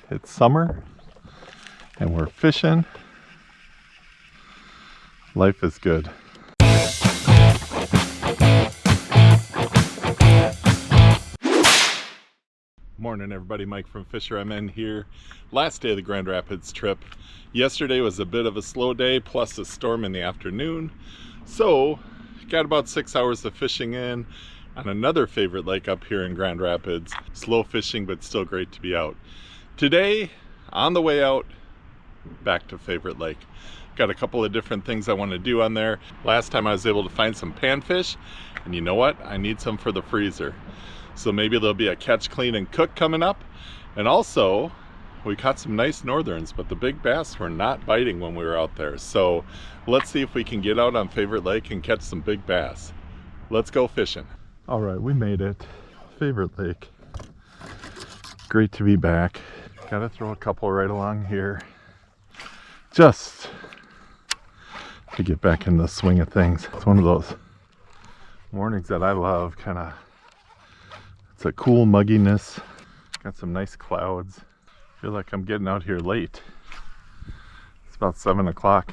It's summer and we're fishing. Life is good. Morning everybody, Mike from FisherMN here. Last day of the Grand Rapids trip. Yesterday was a bit of a slow day plus a storm in the afternoon. So got about 6 hours of fishing in on another favorite lake up here in Grand Rapids. Slow fishing but still great to be out. Today on the way out back to favorite lake. Got a couple of different things I want to do on there. Last time I was able to find some panfish, and you know what? I need some for the freezer. So maybe there'll be a catch, clean, and cook coming up. And also, we caught some nice northerns, but the big bass were not biting when we were out there. So let's see if we can get out on Favorite Lake and catch some big bass. Let's go fishing. All right, we made it. Favorite Lake. Great to be back. Gotta throw a couple right along here. Just to get back in the swing of things. It's one of those mornings that I love, it's a cool mugginess. Got some nice clouds. Feel like I'm getting out here late. It's about 7 o'clock.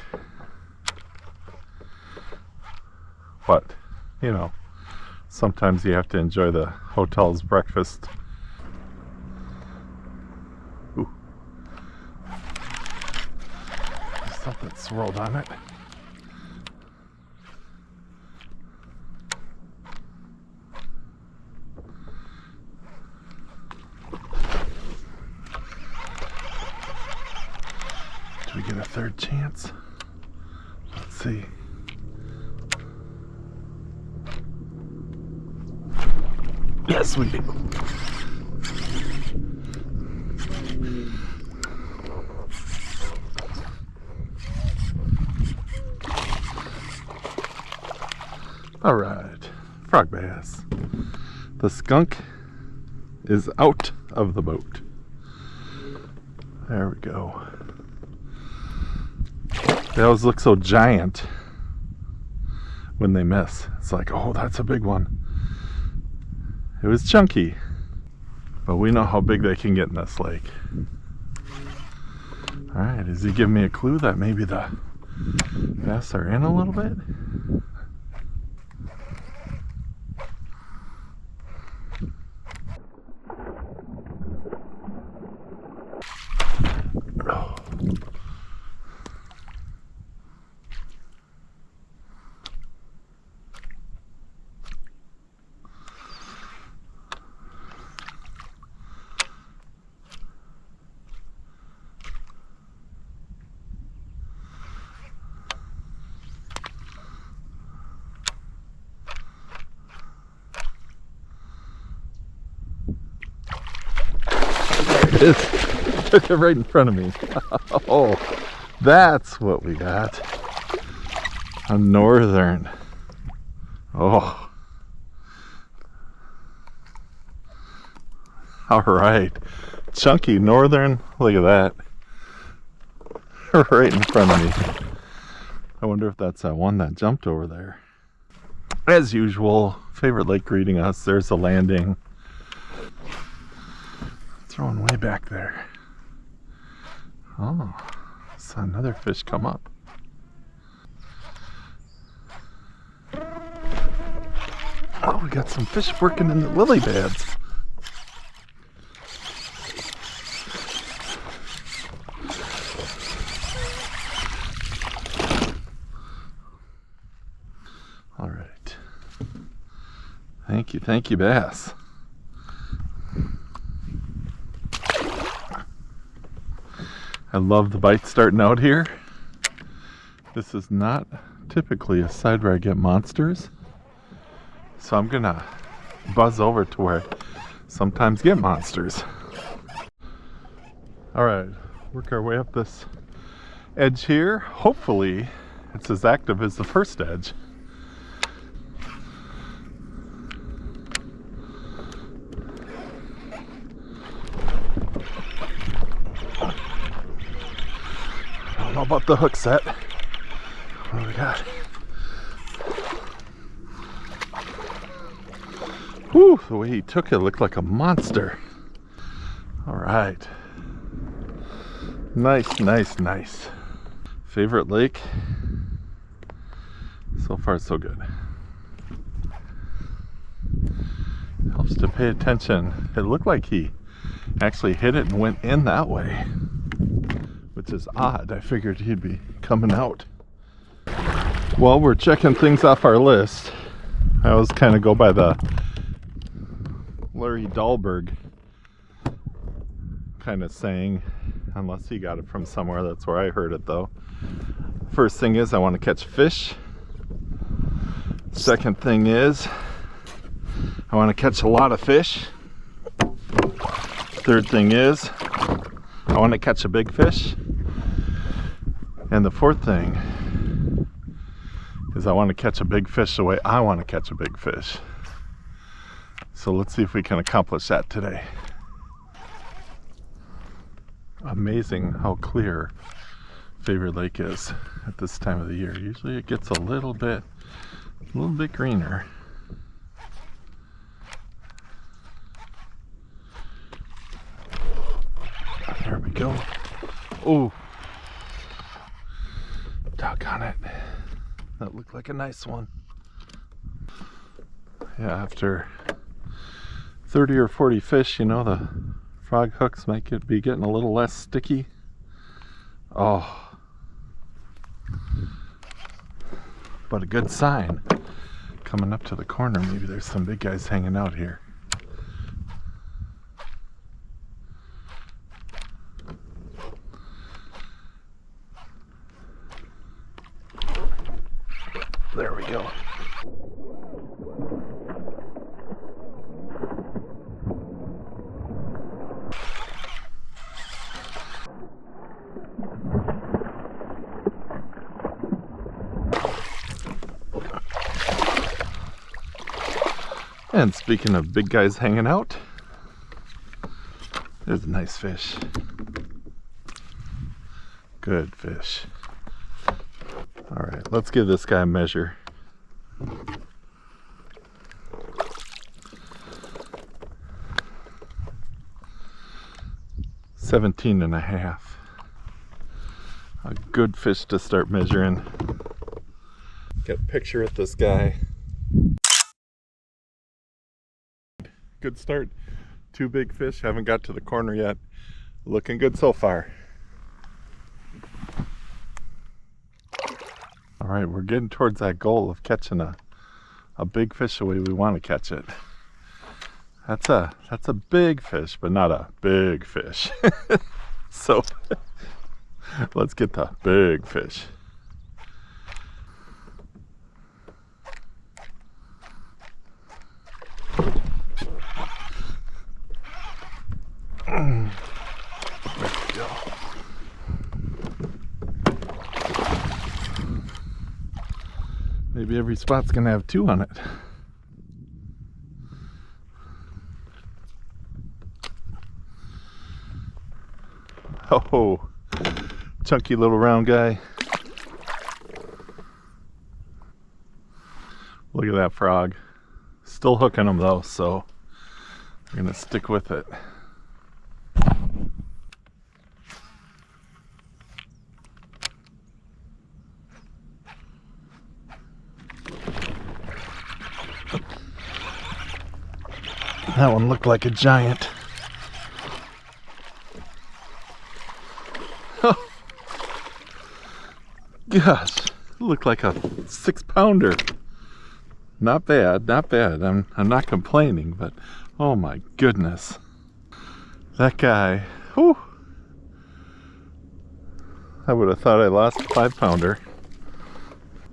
But, you know, sometimes you have to enjoy the hotel's breakfast. Ooh. There's something swirled on it. Do we get a third chance? Let's see. Yes, we do. All right, frog bass. The skunk is out of the boat. There we go. They always look so giant when they miss. It's like, oh, that's a big one. It was chunky, but we know how big they can get in this lake. All right, is he giving me a clue that maybe the bass are in a little bit? Oh. Took it right in front of me. Oh, that's what we got. A northern. Oh. All right. Chunky northern. Look at that. Right in front of me. I wonder if that's that one that jumped over there. As usual, Favorite Lake greeting us. There's the landing. Throwing way back there. Oh, saw another fish come up. Oh, we got some fish working in the lily pads. All right. Thank you, bass. I love the bite starting out here. This is not typically a side where I get monsters, so I'm gonna buzz over to where I sometimes get monsters. All right, work our way up this edge here. Hopefully it's as active as the first edge. I don't know about the hook set. What do we got? Whew, the way he took it looked like a monster. All right. Nice, nice, nice. Favorite lake? So far, so good. Helps to pay attention. It looked like he actually hit it and went in that way, which is odd. I figured he'd be coming out. Well, we're checking things off our list. I always kind of go by the Larry Dahlberg kind of saying, unless he got it from somewhere. That's where I heard it though. First thing is I want to catch fish. Second thing is I want to catch a lot of fish. Third thing is I want to catch a big fish. And the fourth thing is I want to catch a big fish the way I want to catch a big fish. So let's see if we can accomplish that today. Amazing how clear Favorite Lake is at this time of the year. Usually it gets a little bit greener. There we go. Oh, doggone it. That looked like a nice one. Yeah, after 30 or 40 fish, you know, the frog hooks might be getting a little less sticky. Oh, but a good sign. Coming up to the corner, maybe there's some big guys hanging out here. There we go. And speaking of big guys hanging out, there's a nice fish. Good fish. All right, let's give this guy a measure. $17.5. A good fish to start measuring. Get a picture at this guy. Good start. 2 big fish. Haven't got to the corner yet. Looking good so far. All right, we're getting towards that goal of catching a big fish the way we want to catch it. That's a big fish, but not a big fish. So let's get the big fish. There we go. Maybe every spot's gonna have 2 on it. Oh, chunky little round guy. Look at that frog. Still hooking them though, so I'm gonna stick with it. That one looked like a giant. Oh, gosh, it looked like a 6-pounder. Not bad, not bad. I'm not complaining, but oh my goodness. That guy, whew. I would have thought I lost a 5-pounder.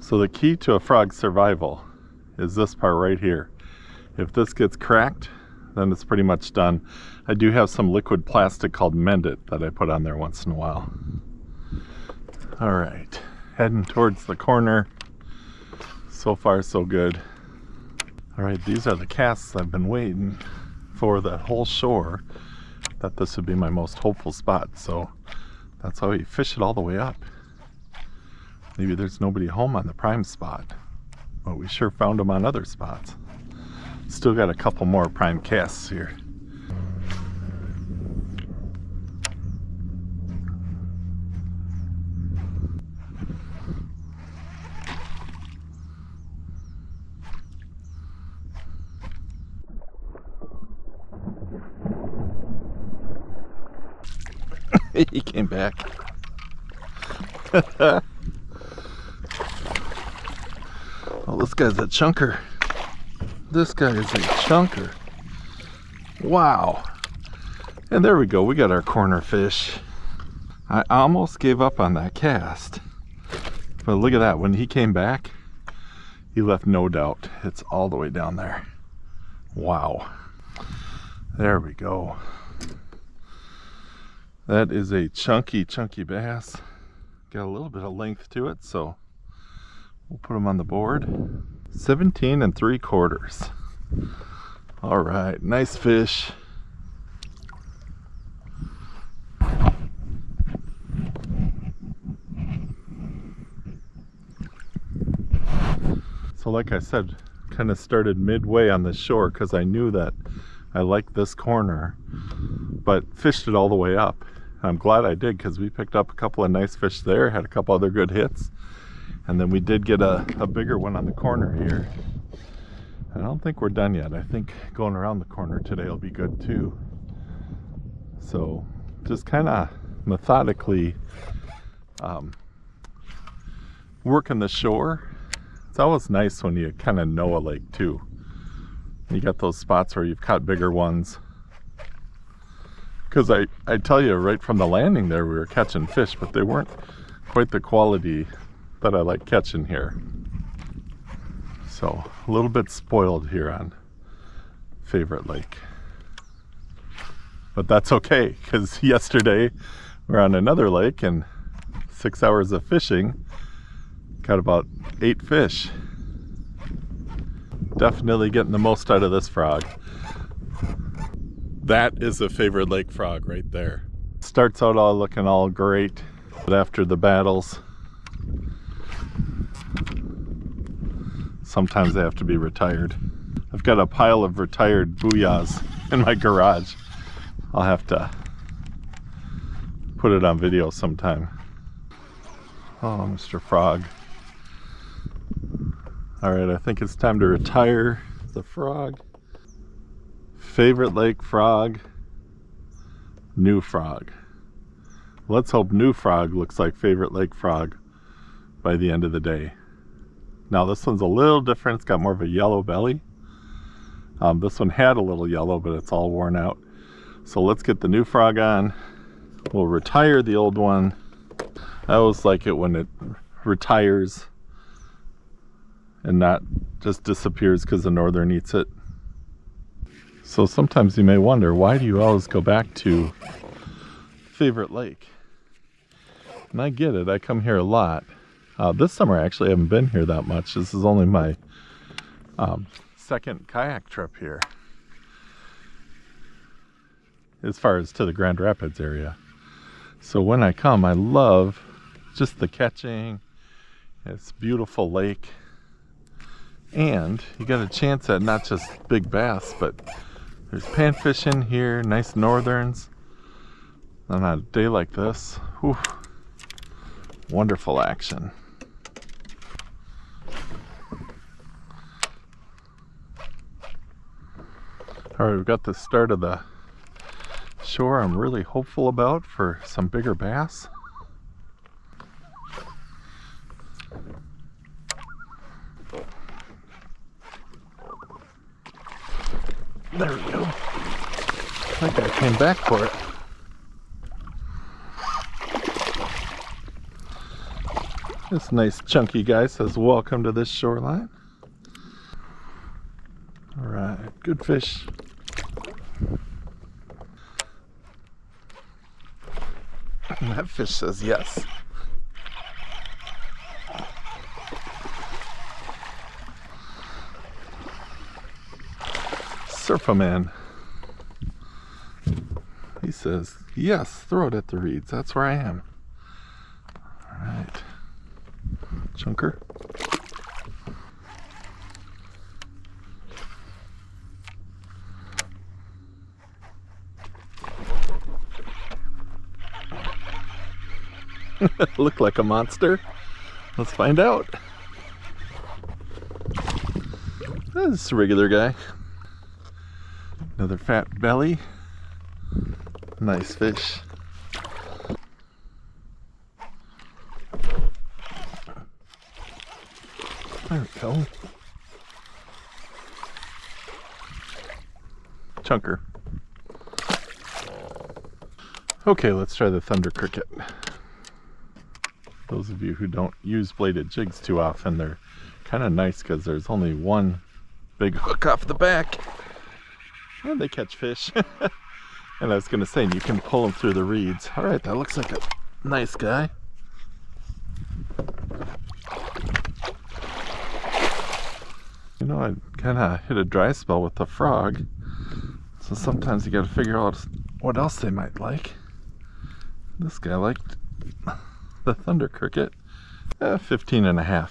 So the key to a frog's survival is this part right here. If this gets cracked, then it's pretty much done. I do have some liquid plastic called Mend It that I put on there once in a while. All right, heading towards the corner. So far, so good. All right, these are the casts I've been waiting for the whole shore. Thought this would be my most hopeful spot, so that's how you fish it all the way up. Maybe there's nobody home on the prime spot, but we sure found them on other spots. Still got a couple more prime casts here. He came back. Oh, this guy's a chunker. This guy is a chunker. Wow. And there we go. We got our corner fish. I almost gave up on that cast. But look at that. When he came back, he left no doubt. It's all the way down there. Wow. There we go. That is a chunky, chunky bass. Got a little bit of length to it, so we'll put him on the board. 17 3/4. All right, nice fish. So like I said, kind of started midway on the shore because I knew that I liked this corner, but fished it all the way up. I'm glad I did because we picked up a couple of nice fish there, had a couple other good hits, and then we did get a bigger one on the corner here. I don't think we're done yet. I think going around the corner today will be good too. So just kind of methodically working the shore. It's always nice when you kind of know a lake too. You got those spots where you've caught bigger ones. Because I tell you, right from the landing there, we were catching fish, but they weren't quite the quality that I like catching here. So a little bit spoiled here on Favorite Lake. But that's okay, because yesterday we're on another lake and 6 hours of fishing, got about 8 fish. Definitely getting the most out of this frog. That is a Favorite Lake frog right there. Starts out all looking all great, but after the battles, sometimes they have to be retired. I've got a pile of retired booyahs in my garage. I'll have to put it on video sometime. Oh, Mr. Frog. All right, I think it's time to retire the frog. Favorite Lake frog, new frog. Let's hope new frog looks like Favorite Lake frog by the end of the day. Now this one's a little different. It's got more of a yellow belly. This one had a little yellow, but it's all worn out. So let's get the new frog on. We'll retire the old one. I always like it when it retires and not just disappears because the northern eats it. So sometimes you may wonder, why do you always go back to Favorite Lake? And I get it, I come here a lot. This summer I actually haven't been here that much. This is only my second kayak trip here, as far as to the Grand Rapids area. So when I come, I love just the catching. It's a beautiful lake. And you got a chance at not just big bass, but there's panfish in here, nice northerns. On a day like this, whew, wonderful action. All right, we've got the start of the shore I'm really hopeful about for some bigger bass. There we go. That guy came back for it. This nice chunky guy says, "Welcome to this shoreline." All right, good fish. And that fish says yes. FisherMN. He says, yes, throw it at the reeds. That's where I am. All right. Chunker. Look like a monster. Let's find out. That's a regular guy. Another fat belly. Nice fish. There we go. Chunker. Okay, let's try the thunder cricket. Those of you who don't use bladed jigs too often, they're kind of nice because there's only one big hook off the back. And they catch fish. And I was going to say, you can pull them through the reeds. All right, that looks like a nice guy. You know, I kind of hit a dry spell with the frog. So sometimes you got to figure out what else they might like. This guy liked the thunder cricket. 15.5.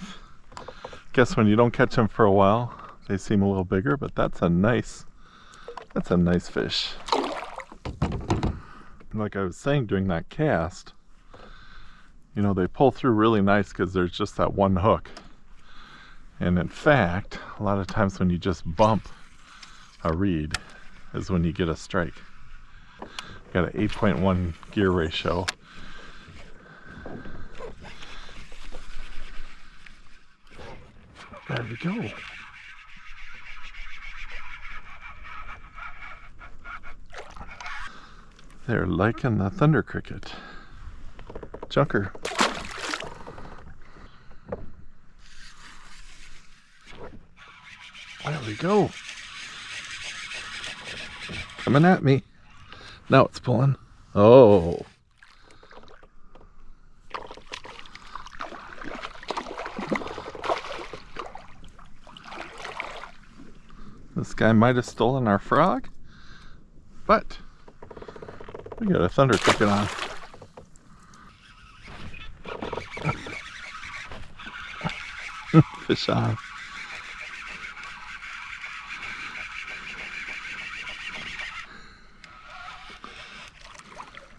Guess when you don't catch them for a while, they seem a little bigger, but that's a nice fish. Like I was saying during that cast, you know, they pull through really nice because there's just that one hook. And in fact, a lot of times when you just bump a reed is when you get a strike. Got an 8.1 gear ratio. There we go. They're liking the thunder cricket. Chunker. There we go. Coming at me. Now it's pulling. Oh. This guy might have stolen our frog, but we got a thunder cricket on. Fish on.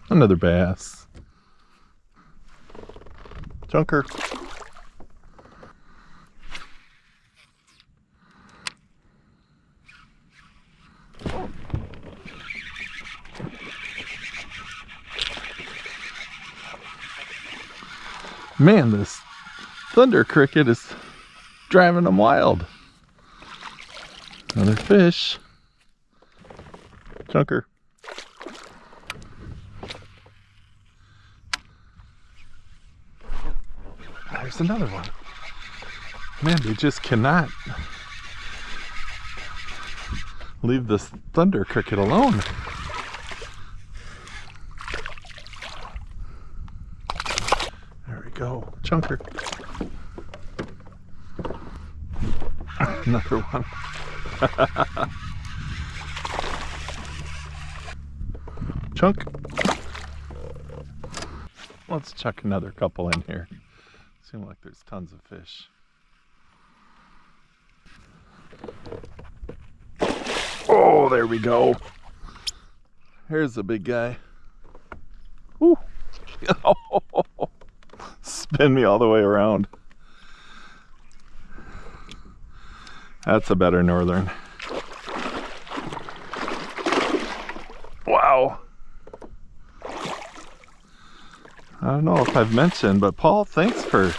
Another bass. Chunker. Man, this thunder cricket is driving them wild. Another fish. Chunker. There's another one. Man, they just cannot leave this thunder cricket alone. There we go. Chunker. Another one. Chunk. Let's chuck another couple in here. Seems like there's tons of fish. Oh, there we go. Here's the big guy. Woo. Spin me all the way around. That's a better northern. Wow. I don't know if I've mentioned, but Paul, thanks for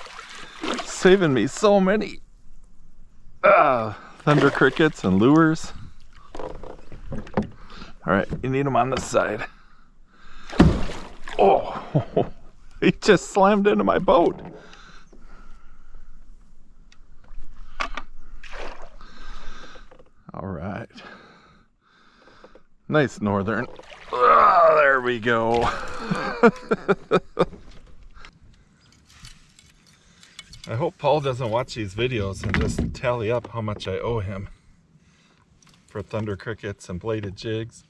saving me so many thunder crickets and lures. All right, you need them on this side. Oh, he just slammed into my boat. All right. Nice northern. Oh, there we go. I hope Paul doesn't watch these videos and just tally up how much I owe him for thunder crickets and bladed jigs.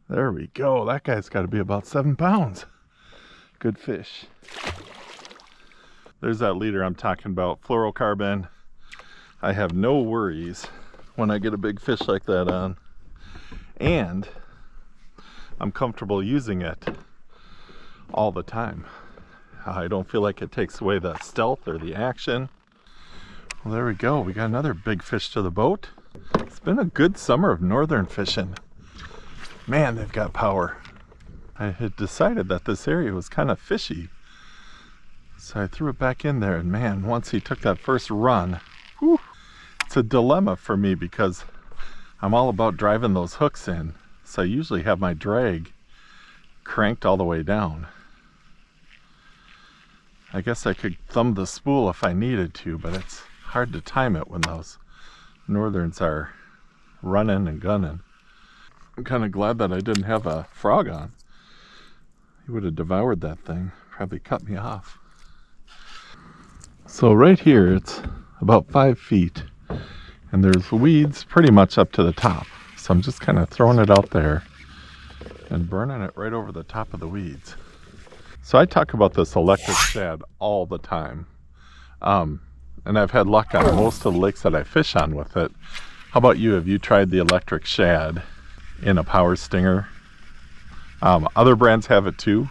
There we go. That guy's got to be about 7 pounds. Good fish. There's that leader I'm talking about, fluorocarbon. I have no worries when I get a big fish like that on. And I'm comfortable using it all the time. I don't feel like it takes away the stealth or the action. Well, there we go. We got another big fish to the boat. It's been a good summer of northern fishing. Man, they've got power. I had decided that this area was kind of fishy. So I threw it back in there, and man, once he took that first run, whew, it's a dilemma for me because I'm all about driving those hooks in. So I usually have my drag cranked all the way down. I guess I could thumb the spool if I needed to, but it's hard to time it when those northerns are running and gunning. I'm kind of glad that I didn't have a frog on. He would have devoured that thing, probably cut me off. So right here, it's about 5 feet, and there's weeds pretty much up to the top. So I'm just kind of throwing it out there and burning it right over the top of the weeds. So I talk about this electric shad all the time. And I've had luck on most of the lakes that I fish on with it. How about you? Have you tried the electric shad in a power stinger? Other brands have it too.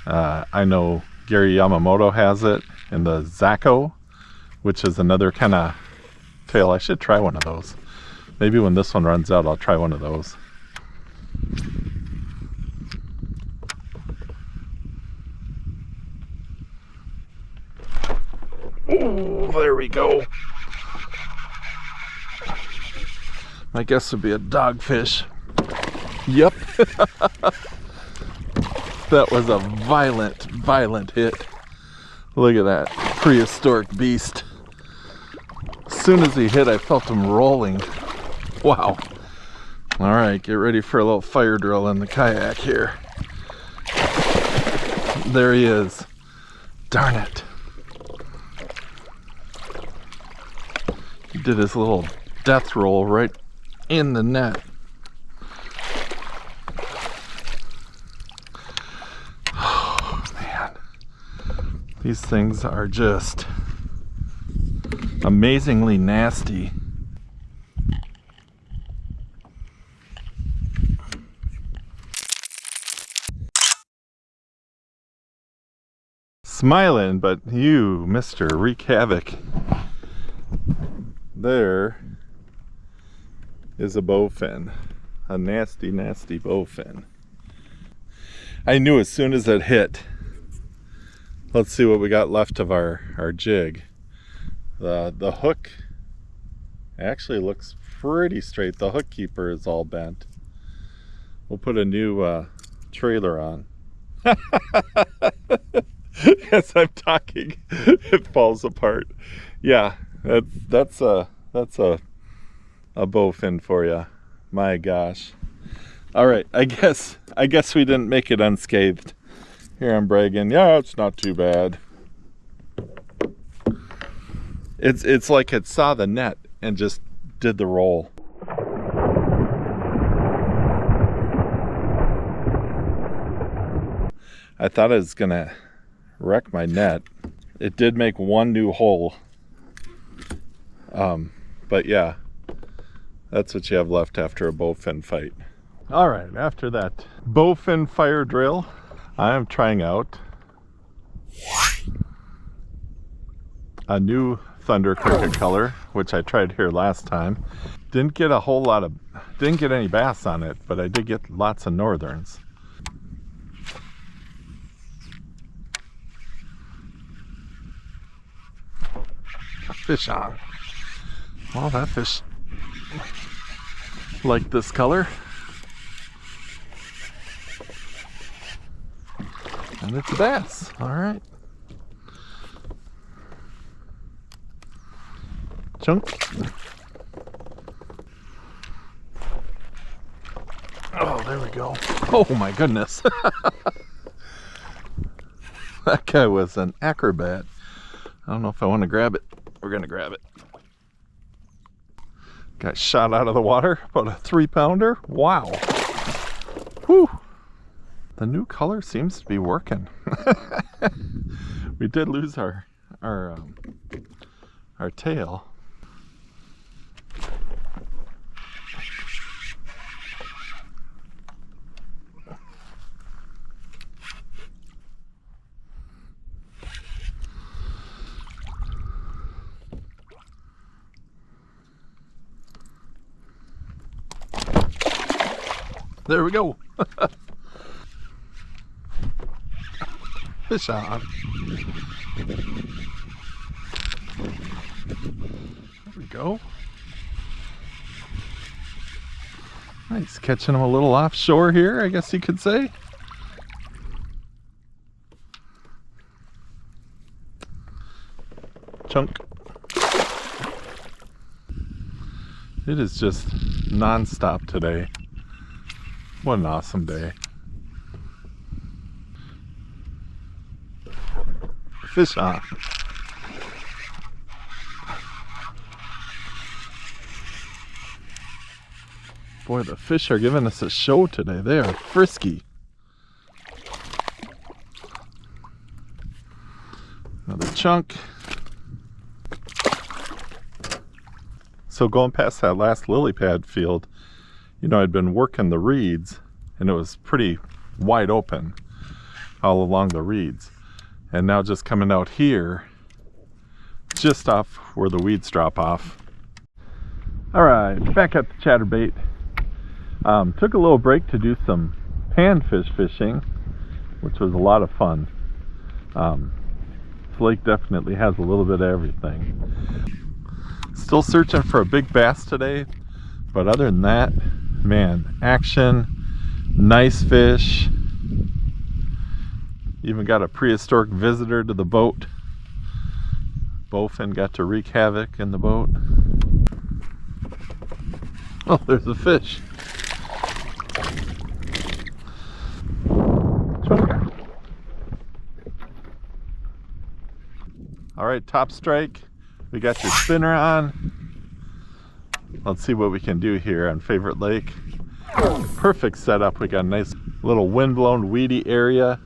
I know Gary Yamamoto has it in the Zaco, which is another kind of tail. I should try one of those. Maybe when this one runs out, I'll try one of those. Oh, there we go. My guess would be a dogfish. Yep. That was a violent hit. Look at that prehistoric beast. As soon as he hit, I felt him rolling. Wow. All right, get ready for a little fire drill in the kayak here. There he is. Darn it. He did his little death roll right in the net. Oh, man. These things are just amazingly nasty. Smiling, but you, Mr. Wreak Havoc. There is a bowfin. A nasty bowfin. I knew as soon as it hit. Let's see what we got left of our jig. The hook actually looks pretty straight. The hook keeper is all bent. We'll put a new trailer on. As I'm talking, it falls apart. Yeah, that's a bowfin for you. My gosh. All right, I guess we didn't make it unscathed. Here I'm bragging. Yeah, it's not too bad. It's like it saw the net and just did the roll. I thought it was gonna wreck my net. It did make one new hole. But yeah, that's what you have left after a bowfin fight. All right, after that bowfin fire drill, I am trying out a new Thunder Cricket color, which I tried here last time. Didn't get any bass on it, but I did get lots of northerns. Fish on. Well, that fish like this color. And it's a bass. All right. Chunk. Oh, there we go. Oh my goodness. That guy was an acrobat. I don't know if I want to grab it. We're gonna grab it. Got shot out of the water, about a 3-pounder. Wow. Whew. The new color seems to be working. We did lose our tail. There we go. Fish on. There we go. Nice, catching them a little offshore here, I guess you could say. Chunk. It is just non-stop today. What an awesome day. Fish on. Boy, the fish are giving us a show today. They are frisky. Another chunk. So going past that last lily pad field, you know, I'd been working the reeds and it was pretty wide open all along the reeds. And now just coming out here, just off where the weeds drop off. All right, back at the chatterbait. Took a little break to do some panfish fishing, which was a lot of fun. This lake definitely has a little bit of everything. Still searching for a big bass today, but other than that, man, action, nice fish. Even got a prehistoric visitor to the boat. Bowfin got to wreak havoc in the boat. Oh, there's a fish. All right, top strike. We got your spinner on. Let's see what we can do here on Favorite Lake. Perfect setup. We got a nice little wind-blown, weedy area.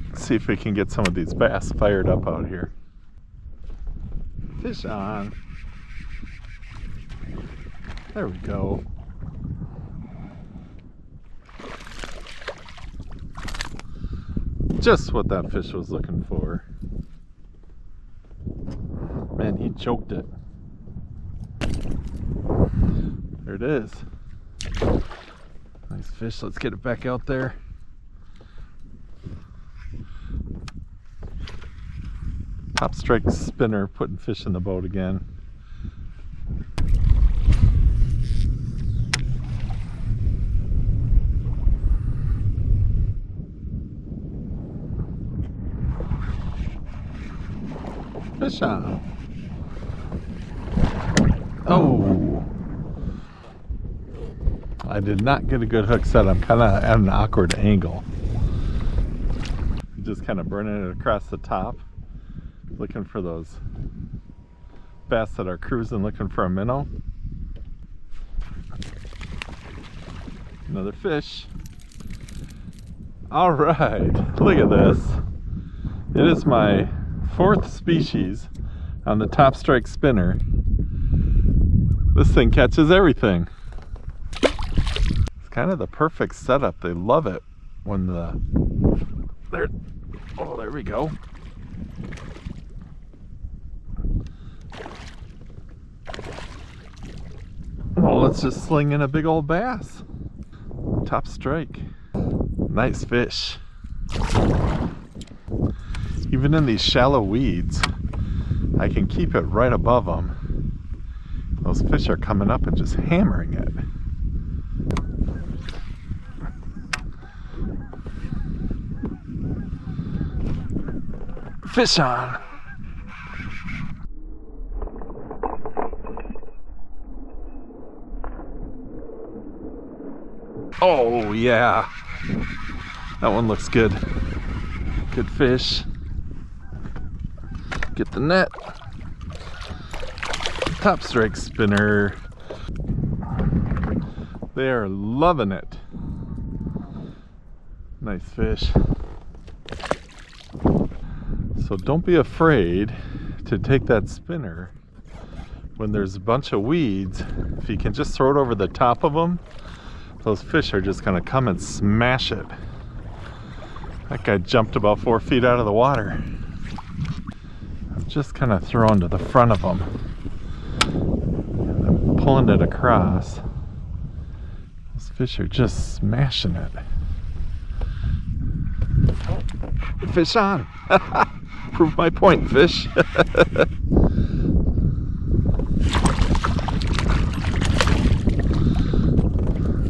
Let's see if we can get some of these bass fired up out here. Fish on. There we go. Just what that fish was looking for. Man, he choked it. There it is. Nice fish. Let's get it back out there. Top strike spinner putting fish in the boat again. Fish on. Oh, I did not get a good hook set. I'm kind of at an awkward angle. Just kind of burning it across the top, looking for those bass that are cruising, looking for a minnow. Another fish. All right, look at this. It is my fourth species on the top strike spinner. This thing catches everything. It's kind of the perfect setup. They love it when there we go. Well, let's just sling in a big old bass. Top strike. Nice fish. Even in these shallow weeds, I can keep it right above them. Those fish are coming up and just hammering it. Fish on. Oh yeah, that one looks good. Good fish. Get the net. Top strike spinner. They are loving it. Nice fish. So don't be afraid to take that spinner when there's a bunch of weeds. If you can just throw it over the top of them, those fish are just gonna come and smash it. That guy jumped about 4 feet out of the water. I'm just kind of throwing to the front of them. And I'm pulling it across. Those fish are just smashing it. Fish on. Prove my point, fish.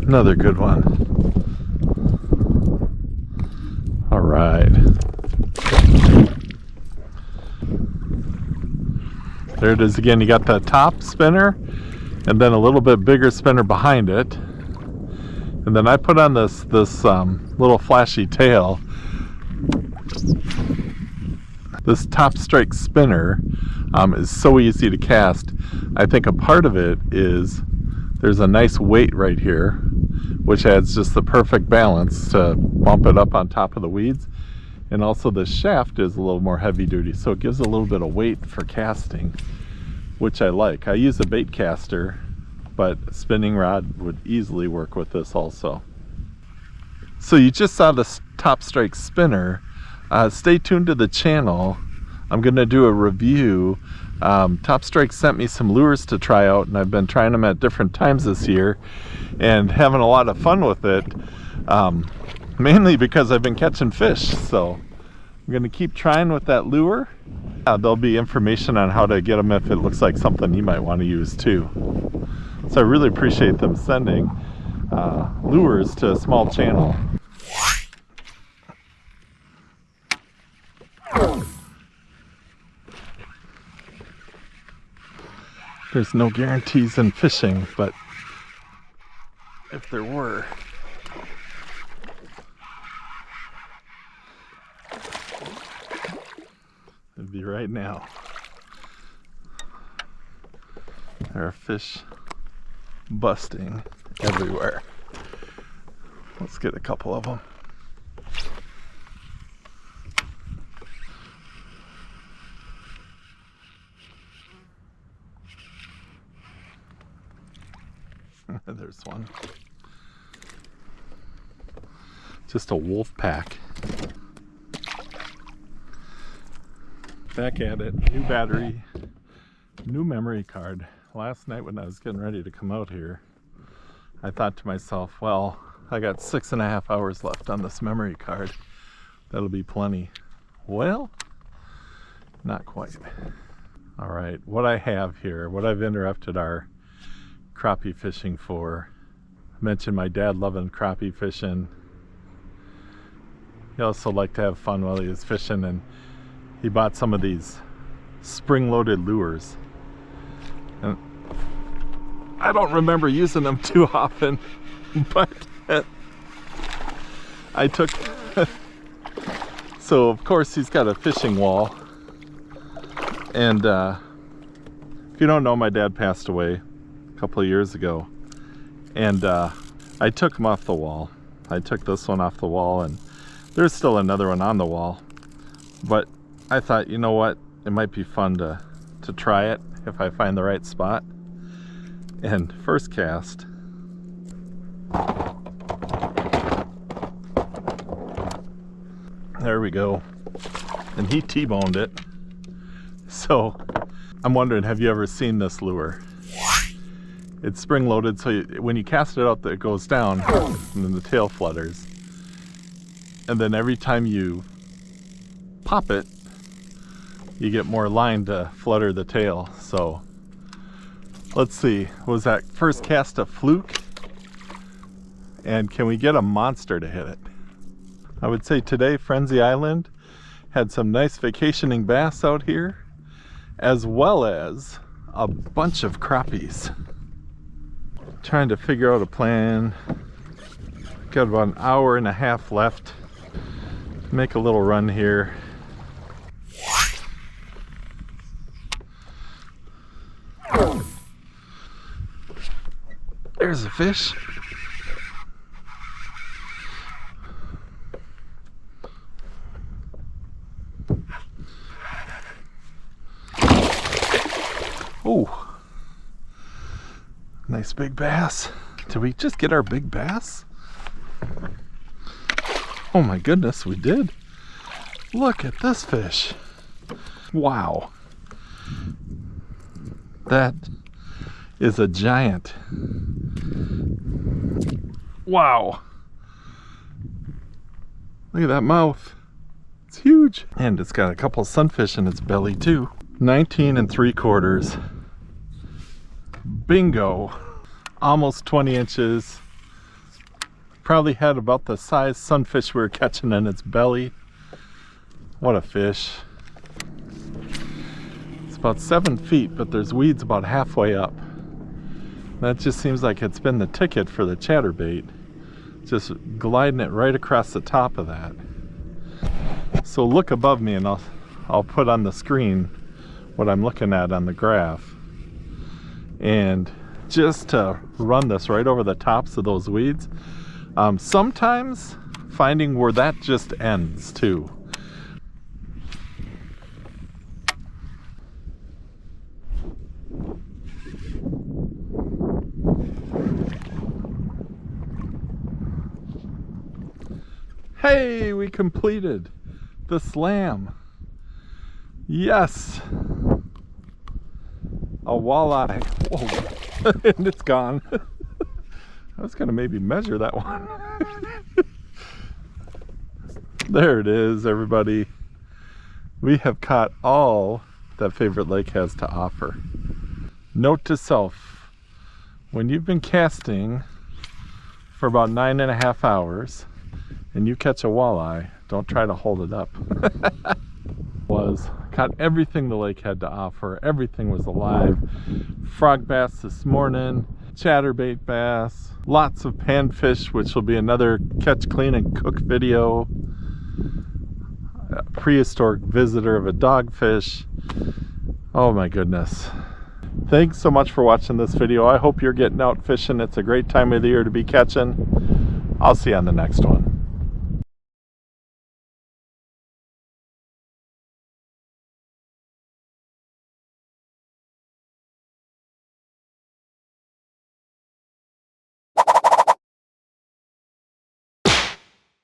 Another good one. All right. There it is again. You got the top spinner and then a little bit bigger spinner behind it. And then I put on this little flashy tail. This top strike spinner is so easy to cast. I think a part of it is there's a nice weight right here, which adds just the perfect balance to bump it up on top of the weeds. And also the shaft is a little more heavy duty, so it gives a little bit of weight for casting, which I like. I use a bait caster, but a spinning rod would easily work with this also. So you just saw the top strike spinner. Stay tuned to the channel. I'm gonna do a review. Top Strike sent me some lures to try out, and I've been trying them at different times this year and having a lot of fun with it, mainly because I've been catching fish. So I'm gonna keep trying with that lure. There'll be information on how to get them if it looks like something you might want to use too. So I really appreciate them sending lures to a small channel. There's no guarantees in fishing, but if there were, it'd be right now. There are fish busting everywhere. Let's get a couple of them. There's one. Just a wolf pack. Back at it. New battery. New memory card. Last night when I was getting ready to come out here, I thought to myself, well, I got 6.5 hours left on this memory card. That'll be plenty. Well, not quite. All right, what I have here, what I've interrupted our crappie fishing for. I mentioned my dad loving crappie fishing. He also liked to have fun while he was fishing, and he bought some of these spring-loaded lures. And I don't remember using them too often, but I took so of course he's got a fishing wall, and if you don't know, my dad passed away couple of years ago, and I took them off the wall. I took this one off the wall, and there's still another one on the wall, but I thought, you know what, it might be fun to try it if I find the right spot. And first cast, there we go, and he T-boned it. So I'm wondering, have you ever seen this lure? It's spring loaded, so when you cast it out, it goes down and then the tail flutters. And then every time you pop it, you get more line to flutter the tail. So let's see, was that first cast a fluke? And can we get a monster to hit it? I would say today Frenzy Island had some nice vacationing bass out here, as well as a bunch of crappies. Trying to figure out a plan. Got about an hour and a half left. Make a little run here. There's a fish. Oh. Nice big bass. Did we just get our big bass? Oh my goodness, we did. Look at this fish. Wow. That is a giant. Wow. Look at that mouth. It's huge. And it's got a couple sunfish in its belly too. 19 3/4. Bingo. Almost 20 inches. Probably had about the size sunfish we were catching in its belly. What a fish. It's about 7 feet, but there's weeds about halfway up. That just seems like it's been the ticket for the chatterbait. Just gliding it right across the top of that. So look above me and I'll put on the screen what I'm looking at on the graph. And just to run this right over the tops of those weeds, sometimes finding where that just ends too. Hey, we completed the slam. Yes. A walleye. Whoa. And it's gone. I was gonna maybe measure that one. There it is, everybody. We have caught all that Favorite Lake has to offer. Note to self, when you've been casting for about 9.5 hours and you catch a walleye, don't try to hold it up. Caught everything the lake had to offer. Everything was alive. Frog bass this morning, chatterbait bass, lots of panfish, which will be another catch, clean, and cook video. A prehistoric visitor of a dogfish. Oh my goodness. Thanks so much for watching this video. I hope you're getting out fishing. It's a great time of the year to be catching. I'll see you on the next one.